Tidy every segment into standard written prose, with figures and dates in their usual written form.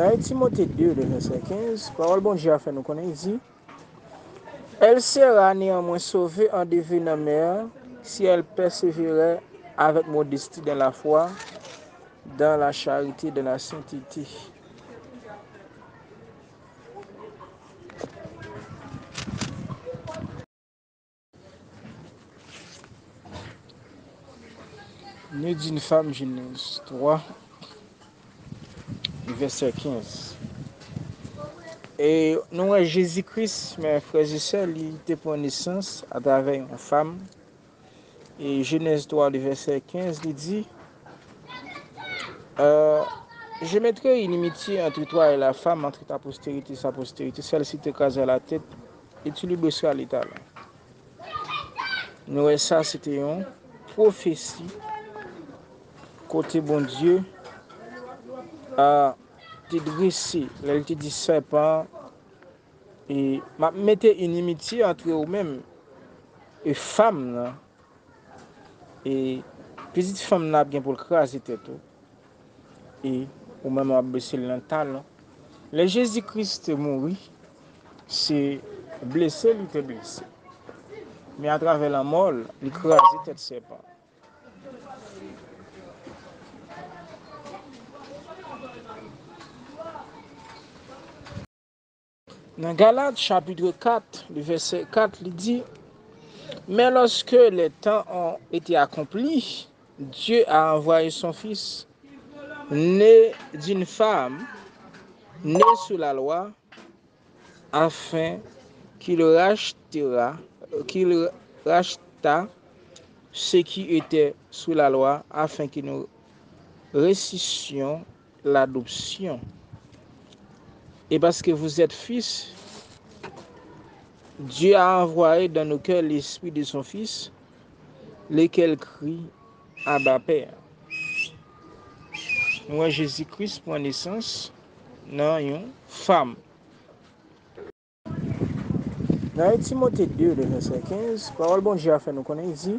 Dans Timothée 2, le verset 15, parole bon Dieu a fait nous connaître, dit, elle sera néanmoins sauvée en devenant mère si elle persévérait avec modestie dans la foi, dans la charité, dans la sainteté. Née d'une femme, Genèse 3, verset 15. Et nous, Jésus-Christ, mes frères et sœurs, il était pour naissance à travers une femme. Et Genèse 3, le verset 15, il dit, je mettrai une inimitié entre toi et la femme, entre ta postérité et sa postérité. Celle-ci t'écrasera la tête et tu lui blesseras l'état. Nous, ça, c'était une prophétie côté bon Dieu a dressé. Elle te dit serpent et mettez une inimitié entre vous-même et femme là. Et petite femme n'a bien pour le craser tête et ou même à baisser l'ental. Le Jésus-Christ est mort, c'est blessé, il était blessé. Mais à travers la mort, il crase tête serpent. Dans Galates chapitre 4, le verset 4, il dit, mais lorsque les temps ont été accomplis, Dieu a envoyé son Fils, né d'une femme, né sous la loi, afin qu'il rachetât ce qui était sous la loi, afin que nous reçussions l'adoption. Et parce que vous êtes fils, Dieu a envoyé dans nos cœurs l'esprit de son Fils, lequel crie Abba Père. Moi, Jésus-Christ prend naissance dans une femme. Dans Timothée 2, le verset 15, parole bon Dieu a fait nous connaître, dit,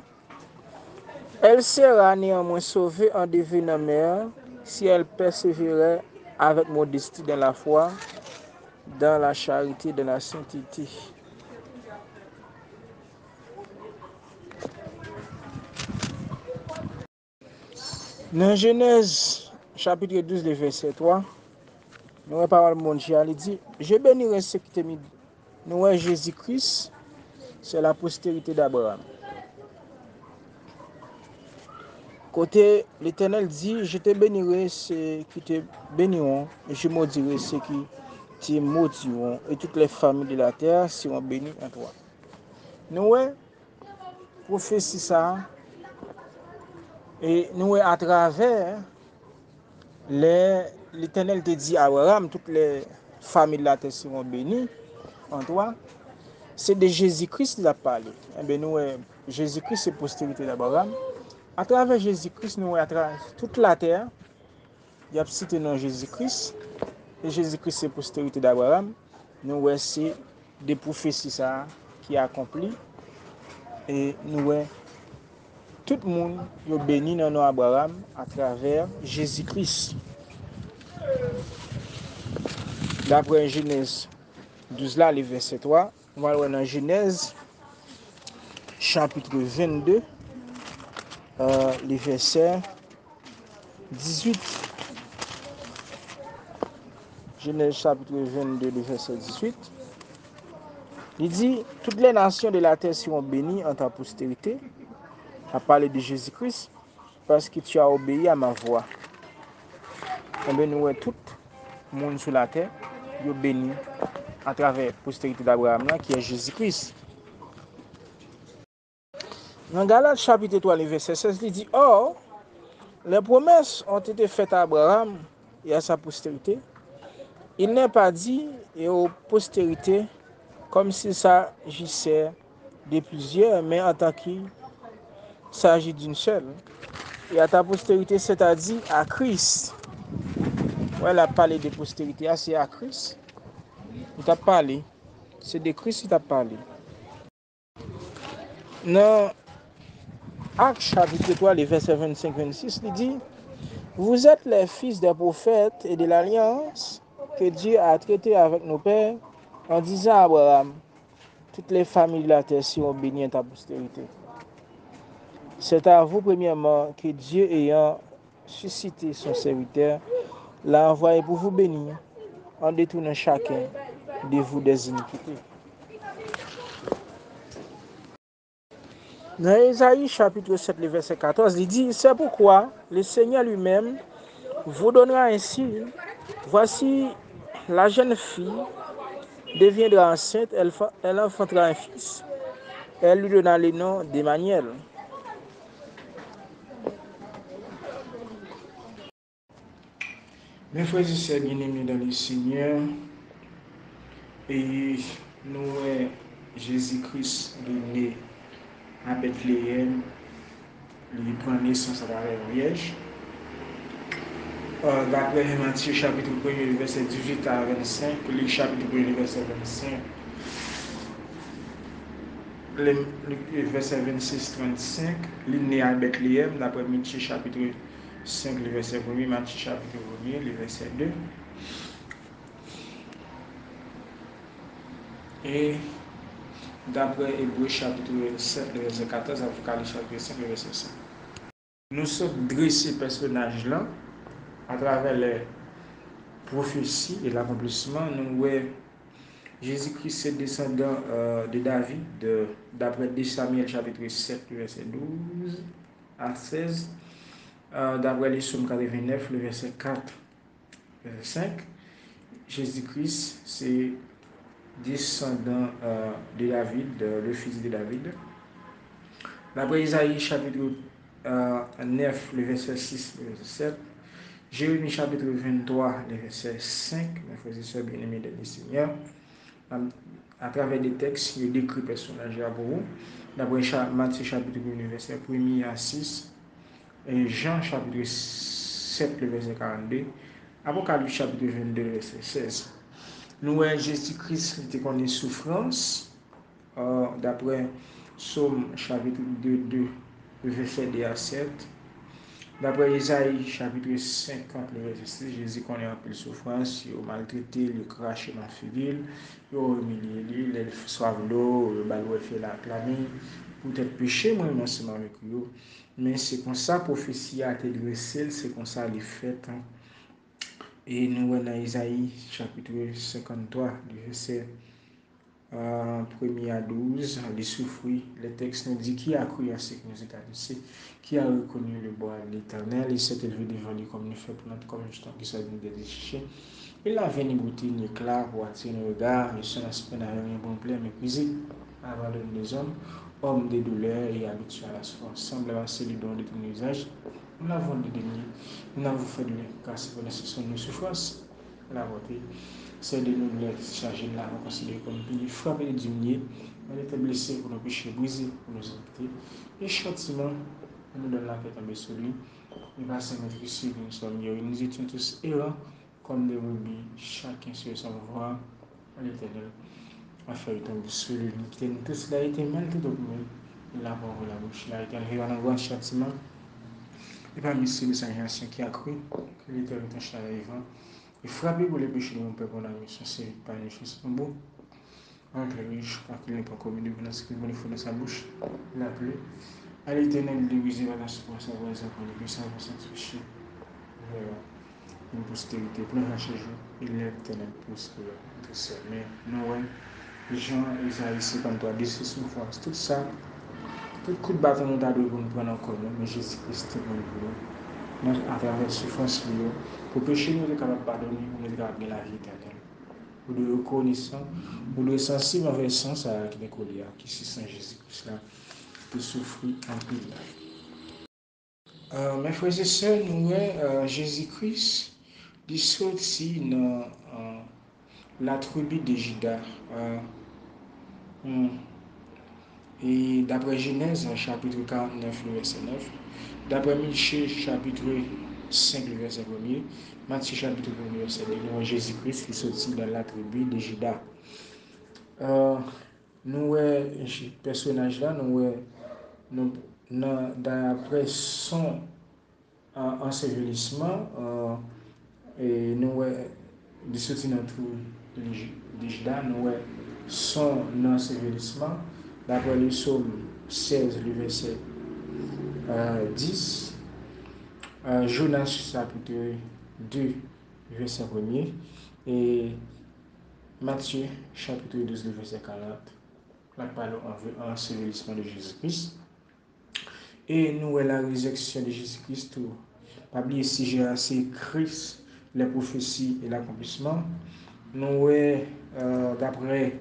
elle sera néanmoins sauvée en devenant mère si elle persévérait avec modestie dans la foi, dans la charité, dans la sainteté. Dans Genèse chapitre 12, le verset 3, nous parole bon Dieu, il dit, je bénirai ceux qui t'aiment. Nous, Jésus-Christ, c'est la postérité d'Abraham. Côté l'Éternel dit, je te bénirai ceux qui te béniront, et je maudirai ceux qui te maudiront, et toutes les familles de la terre seront bénies en toi. Nous, prophétie ça, et nous, à travers l'Éternel te dit à Abraham, toutes les familles de la terre seront bénies en toi. C'est de Jésus-Christ qui a parlé. Eh bien, nous, Jésus-Christ, c'est postérité d'Abraham. À travers Jésus-Christ, nous, à travers toute la terre, il y a cité non Jésus-Christ. Et Jésus-Christ, c'est postérité d'Abraham. Nous, c'est des prophéties ça, qui a accompli. Et nous, tout le monde est béni dans nos Abraham à travers Jésus-Christ. D'après Genèse 12, là, le verset 3, on va voir dans Genèse chapitre 22, le verset 18. Genèse chapitre 22, le verset 18. Il dit, toutes les nations de la terre seront bénies en ta postérité. A parlé de Jésus-Christ, parce que tu as obéi à ma voix. Et bien nous, tout le monde sur la terre, est béni à travers la postérité d'Abraham, qui est Jésus-Christ. Dans Galates chapitre 3, le verset 16, il dit, or, les promesses ont été faites à Abraham et à sa postérité. Il n'est pas dit et aux postérités comme s'il s'agissait de plusieurs, mais en tant qu'il s'agit d'une seule. Et à ta postérité, c'est-à-dire à Christ. Ouais, elle a parlé de postérité, c'est à Christ. Il t'a parlé. C'est de Christ qui t'a parlé. Dans Actes chapitre 3, les versets 25-26, il dit, vous êtes les fils des prophètes et de l'alliance que Dieu a traité avec nos pères en disant à Abraham, toutes les familles de la terre seront bénies en ta postérité. C'est à vous, premièrement, que Dieu, ayant suscité son serviteur, l'a envoyé pour vous bénir en détournant chacun de vous des iniquités. Dans Ésaïe chapitre 7, le verset 14, il dit, c'est pourquoi le Seigneur lui-même vous donnera un signe. Voici, la jeune fille deviendra enceinte, elle enfantera un fils. Elle lui donna le nom d'Emmanuel. Mes frères et sœurs bien-aimés dans le Seigneur, et nous, Jésus-Christ, est né à Bethléem, il prend naissance à travers la Vierge. D'après Matthieu chapitre 1, verset 18 à 25, Luc chapitre 1, verset 25, le verset 26-35, il est né à Bethléem, d'après Matthieu chapitre 5, le verset 1, Matthieu chapitre 1, le verset 2. Et d'après Hébreu chapitre 7, le verset 14, Apocalypse chapitre 5, le verset 5. Nous sommes dressés personnages là, à travers les prophéties et l'accomplissement. Nous voyons Jésus-Christ est descendant de David, d'après 2 Samuel chapitre 7, le verset 12 à 16. D'après les Psaumes 89, le verset 4, verset 5. Jésus-Christ, c'est descendant de David, le fils de David. D'après Isaïe chapitre 9, le verset 6, le verset 7. Jérémie chapitre 23, le verset 5. Mes frères et sœurs bien-aimés de Seigneur. À travers des textes, il décrit personnages pour vous. D'après Matthieu chapitre 1, verset 1 à 6. Et Jean chapitre 7, le verset 42. Apocalypse chapitre 22, le verset 16. Nous voyons Jésus-Christ qui connaît souffrance. D'après Psaume chapitre 2, le verset 2 à 7. D'après Isaïe chapitre 50, le verset 6, Jésus connaît un peu de souffrance, il a maltraité, il a craché dans le fil, il a humilié, il a soif d'eau, il a fait la clamée, peut-être péché, moi, ensemble avec lui. Mais c'est comme ça, la prophétie a été dressée, c'est comme ça, elle est faite. Et nous voyons dans Isaïe chapitre 53, le verset 1er à 12, les souffrir. Le texte nous dit qui a cru à ce que nous étions dit, qui a reconnu le bois de l'Éternel, il s'est élevé devant lui comme nous fait pour notre communauté qui soit venu de déchirer. Il a venu beauté, ni éclat pour attirer nos regards, et son aspect n'a rien bon plaisir, méprisé, abandonné des hommes, homme des douleurs et habitué à la souffrance, semble avancer le don de ton usage. Nous l'avons dédaigné, nous l'avons fait de lui, car c'est pour la cessation de nos souffrances, la beauté. C'est de nous les charger là, on considère comme pays frappé et diminué. On était blessé pour nos péchés brisés, pour nos iniquités. Et châtiment, on nous donne la paix tombée sur lui. Il va se mettre ici, nous sommes guéris. Nous étions tous errants, comme des brebis, chacun sur son voie. L'Éternel a fait tomber sur lui. Nous tous là, été mal tout au monde. Il a ouvert la bouche, il a été enlevé dans un grand châtiment. Et parmi ceux des anciens qui a cru que l'Éternel est un châtiment vivant. Et frapper pour les péchés de mon peuple en mission, c'est pas une chose bon. Entre lui, je crois qu'il n'est pas commis de menace qu'il me faut dans sa bouche. Il a appelé. À l'Éternel, il est vers la souffrance, à voir pour les puissants pour sanctifier. Une postérité pour un jour. Il est l'Éternel pour ce que entre ses mains. Noël, Jean, Isaïe 53, de ses souffrances, tout ça, tout coup de bâton nous a donné pour nous prendre en compte, mais Jésus-Christ est bon pour nous. À travers la souffrance, pour pécher, nous sommes capables de pardonner, nous sommes capables de la vie éternelle. Vous devez reconnaissant, vous devez sensible envers le sens à qui est collé, qui c'est Saint Jésus-Christ là, qui souffre en pile. Mes frères et sœurs, nous voyons Jésus-Christ, il sorti dans la tribu de Juda. Et d'après Genèse, chapitre 49, le verset 9, d'après Michée, chapitre 5, le verset 1er, Matthieu, chapitre 1, verset 2, nous voyons Jésus-Christ qui sortit dans la tribu de Juda. Nous voyons ce personnage-là, nous d'après son ensevelissement, et nous de sortir dans tout de Juda, nous son ensevelissement, d'après le psaume 16, le verset 10, Jonas chapitre 2, verset 1er, et Matthieu chapitre 12, le verset 40, la parole en ensevelissement de Jésus-Christ. Et nous la résurrection de Jésus-Christ, pas oublier si j'ai assez Christ, les prophéties et l'accomplissement. Nous d'après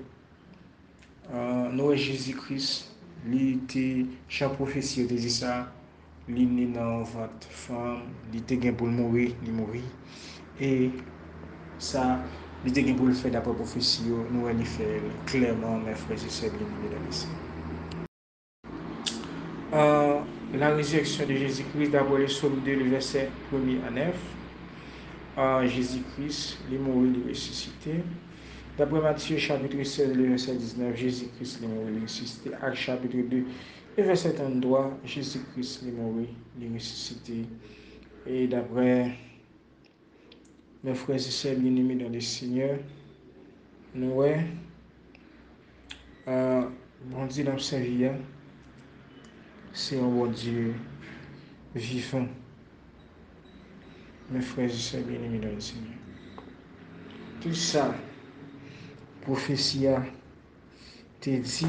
nous Jésus-Christ, il était chaque prophétie de ça, il est dans votre femme, il était pour mourir, il mourit. Et ça, il était pour le faire d'après prophétie, nous allons faire clairement, mes frères et sœurs bien-aimés dans le Seigneur. La résurrection de Jésus-Christ, d'après le psaume 2, le verset 1er à 9. Jésus-Christ, il est mort, il est ressuscité. D'après Matthieu chapitre 16, le verset 19, Jésus-Christ, il est mort, il est ressuscité. Actes chapitre 2, le verset 33, Jésus-Christ, il est mort, il est ressuscité. Et d'après mes frères et sœurs bien-aimés dans le Seigneur, nous bon Dieu dans sa vie, c'est un bon Dieu vivant. Mes frères et sœurs bien-aimés dans le Seigneur. Tout ça, prophétie a été dit,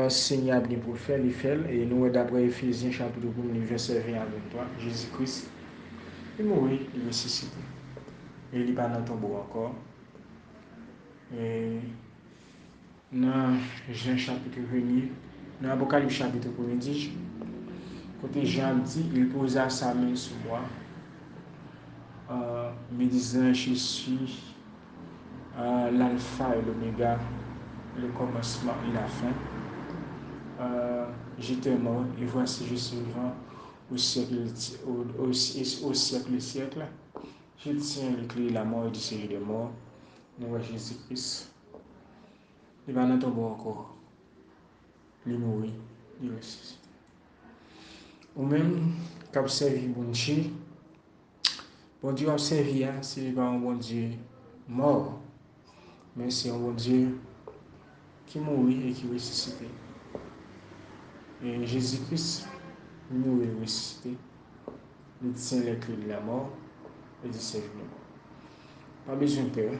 Seigneur a pour faire, il fait, et nous, d'après Ephésiens chapitre 1, verset 20 à 23, Jésus-Christ, il mourit, il est ressuscité. Et il n'est pas dans le tombeau encore. Et dans Jean chapitre 1, dans Apocalypse chapitre 1, dit, côté Jean dit, il posa sa main sur moi, me disant, je suis l'alpha et l'oméga, le commencement et la fin. J'étais mort et voici je suis vivant au siècle des siècles. Je tiens les clés de la mort et du séjour des morts. Nous voyons Jésus-Christ. Il va dans tomber encore. Il mourit, il ressuscite. Ou même, quand servi bon Dieu a servi, c'est pas un bon Dieu mort, mais c'est un bon Dieu qui mourit et qui ressuscite. Et Jésus-Christ, il mourit et ressuscité. Il tient les clés de la mort et du séjour de mort. Pas besoin de peur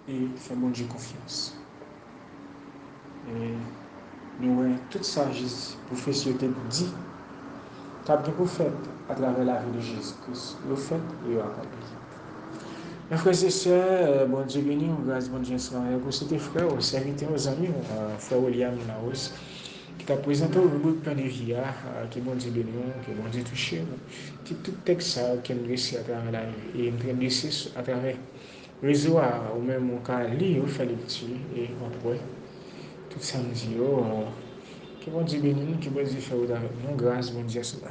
et faire bon Dieu confiance. Et nous voyons tout ça, Jésus, prophétie dit, qu'a bien pour fait à travers la vie de Jésus-Christ. Le fait et accompli. Mes frères et sœurs, bon Dieu béni, grâce bon Dieu soit avec vous. C'était frère, serviteur, aux amis, frère William Naos, qui t'a présenté au bout de plein de vie, qui bon Dieu béni, qui bon Dieu touché, qui tout texte qui nous réussit à travers la vie, et nous réussit à travers le réseau, ou même au cas, lui, il fait les petits, et on pourrait, tout ça nous dit, que bon Dieu béni, que bon Dieu fait avec nous, grâce bon Dieu soit.